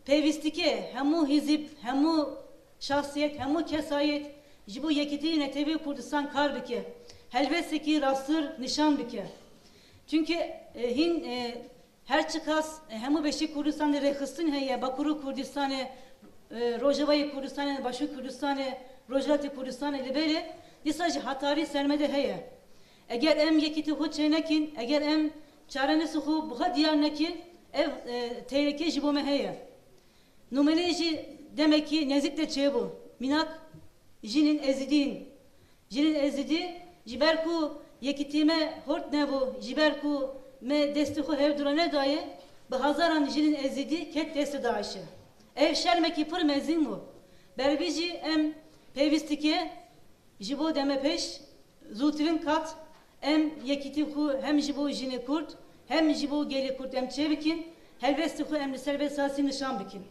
pevistike hemu hizip, hemu şahsiyet, hemu kesayet, jibu yekiti netevi Kurdistan kar bike. Helbetseki rastır nişan bike. Çünkü hin her çıkas hemu beşi Kurdistan'ı rehıstin heye, Bakuru Kurdistan'ı, Rojava'yı Kurdistan'ı, Başı Kurdistan'ı, Rojava'yı Kurdistan'ı libere, disaj hatari sermede heye. Eğer em yekiti hu çeynekin, eğer em çarenesi hu buha diyar nekin, ev tehlike jibome heye. Numeleji demek ki nezikle çebu. Minak jinin ezidin. Jinin ezidi jiberku yekitime hort nebu jiberku me destihu hevdurane daye bahazaran jinin ezidi ket desti daişi. Ev şermeki pır mezin mu? Berbici em pevistike jibo deme peş zutivin kat em yekitihu hem jibo jini kurt hem jibo geli kurt em çevikin helvestihu em serbest sasi nişan bikin.